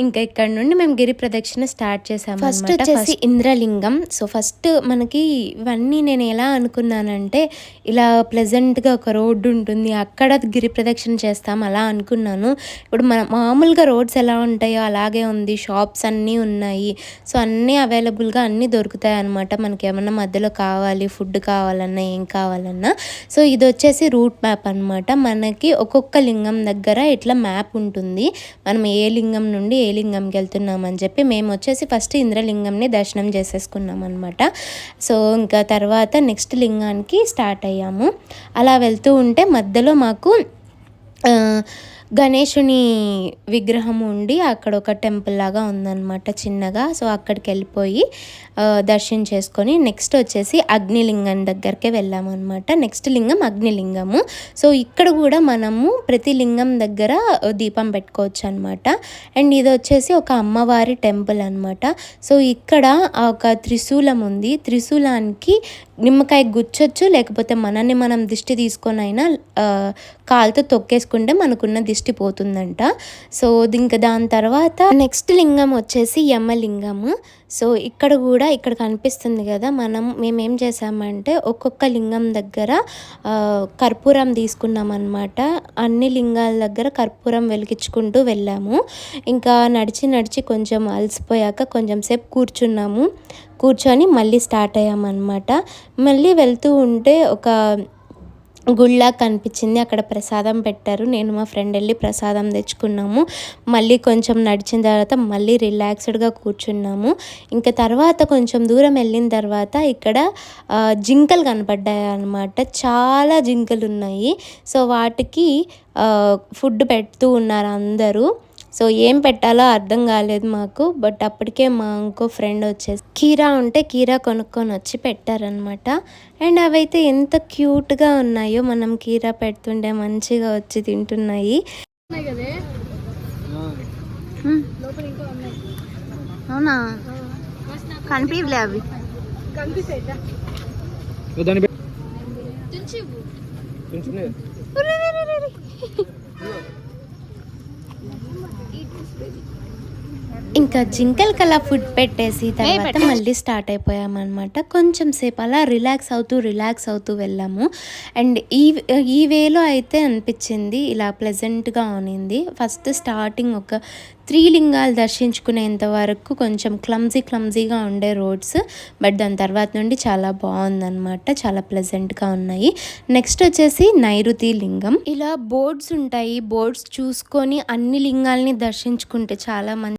ఇంకా ఇక్కడ నుండి మేము గిరి ప్రదక్షిణ స్టార్ట్ చేసాము. ఫస్ట్ వచ్చేసి ఇంద్రలింగం. సో ఫస్ట్ మనకి ఇవన్నీ నేను ఎలా అనుకున్నానంటే ఇలా ప్లెజెంట్గా ఒక రోడ్డు ఉంటుంది, అక్కడ గిరి ప్రదక్షిణ చేస్తాం అలా అనుకున్నాను. ఇప్పుడు మామూలుగా రోడ్స్ ఎలా ఉంటాయో అలాగే ఉంది, షాప్స్ అన్నీ ఉన్నాయి. సో అన్నీ అవైలబుల్గా అన్నీ దొరుకుతాయి అనమాట. మనకి ఏమన్నా మధ్యలో కావాలి, ఫుడ్ కావాలన్నా ఏం కావాలన్నా. సో ఇది వచ్చేసి రూట్ మ్యాప్ అనమాట. మనకి ఒక్కొక్క లింగం దగ్గర ఇట్లా మ్యాప్ ఉంటుంది, మనం ఏ లింగం నుండి ఏ లింగంకి వెళ్తున్నామని చెప్పి. మేము వచ్చేసి ఫస్ట్ ఇంద్రలింగంని దర్శనం చేసేసుకున్నాం అనమాట. సో ఇంకా తర్వాత నెక్స్ట్ లింగానికి స్టార్ట్ అయ్యాము. అలా వెళ్తూ ఉంటే మధ్యలో మాకు గణేశుని విగ్రహం ఉండి అక్కడ ఒక టెంపుల్ లాగా ఉందన్నమాట చిన్నగా. సో అక్కడికి వెళ్ళిపోయి దర్శనం చేసుకొని నెక్స్ట్ వచ్చేసి అగ్నిలింగం దగ్గరికి వెళ్ళాము అనమాట. నెక్స్ట్ లింగం అగ్నిలింగము. సో ఇక్కడ కూడా మనము ప్రతి లింగం దగ్గర దీపం పెట్టుకోవచ్చు అనమాట. అండ్ ఇది వచ్చేసి ఒక అమ్మవారి టెంపుల్ అనమాట. సో ఇక్కడ ఒక త్రిశూలం ఉంది, త్రిశూలానికి నిమ్మకాయ గుచ్చొచ్చు, లేకపోతే మనల్ని మనం దిష్టి తీసుకొని అయినా కాలుతో తొక్కేసుకుంటే మనకున్న దిష్టి పోతుందంట. సో ఇంకా దాని తర్వాత నెక్స్ట్ లింగం వచ్చేసి యమలింగము. సో ఇక్కడ కూడా ఇక్కడ కనిపిస్తుంది కదా, మేమేం చేసామంటే ఒక్కొక్క లింగం దగ్గర కర్పూరం తీసుకున్నాం అనమాట. అన్ని లింగాల దగ్గర కర్పూరం వెలిగించుకుంటూ వెళ్ళాము. ఇంకా నడిచి కొంచెం అలసిపోయాక కొంచెం సేపు కూర్చొని మళ్ళీ స్టార్ట్ అయ్యామన్నమాట. మళ్ళీ వెళ్తూ ఉంటే ఒక గుళ్ళ కనిపించింది, అక్కడ ప్రసాదం పెట్టారు. నేను మా ఫ్రెండ్ వెళ్ళి ప్రసాదం తెచ్చుకున్నాము. మళ్ళీ కొంచెం నడిచిన తర్వాత మళ్ళీ రిలాక్స్డ్గా కూర్చున్నాము. ఇంకా తర్వాత కొంచెం దూరం వెళ్ళిన తర్వాత ఇక్కడ జింకలు కనపడ్డాయి అన్నమాట. చాలా జింకలు ఉన్నాయి. సో వాటికి ఫుడ్ పెడుతూ ఉన్నారు అందరూ. సో ఏం పెట్టాలో అర్థం కాలేదు మాకు. బట్ అప్పటికే మా ఇంకో ఫ్రెండ్ వచ్చేసి కీరా ఉంటే కీరా కొనుక్కొని వచ్చి పెట్టారనమాట. అండ్ అవైతే ఎంత క్యూట్గా ఉన్నాయో, మనం కీరా పెడుతుంటే మంచిగా వచ్చి తింటున్నాయి. అవునా, కనిపించలే అవి. ఇంకా జింకలకి అలా ఫుడ్ పెట్టేసి తర్వాత మళ్ళీ స్టార్ట్ అయిపోయామన్నమాట. కొంచెం సేపు అలా రిలాక్స్ అవుతూ వెళ్ళాము. అండ్ ఈ వేలో అయితే అనిపించింది ఇలా ప్లెజెంట్గా ఉన్నింది. ఫస్ట్ స్టార్టింగ్ ఒక 3 లింగాలు దర్శించుకునేంత వరకు కొంచెం క్లమ్జీగా ఉండే రోడ్స్. బట్ దాని తర్వాత నుండి చాలా బాగుందన్నమాట, చాలా ప్లెజెంట్గా ఉన్నాయి. నెక్స్ట్ వచ్చేసి నైరుతి లింగం. ఇలా బోర్డ్స్ ఉంటాయి, బోర్డ్స్ చూసుకొని అన్ని లింగాల్ని దర్శించుకుంటే చాలా మంది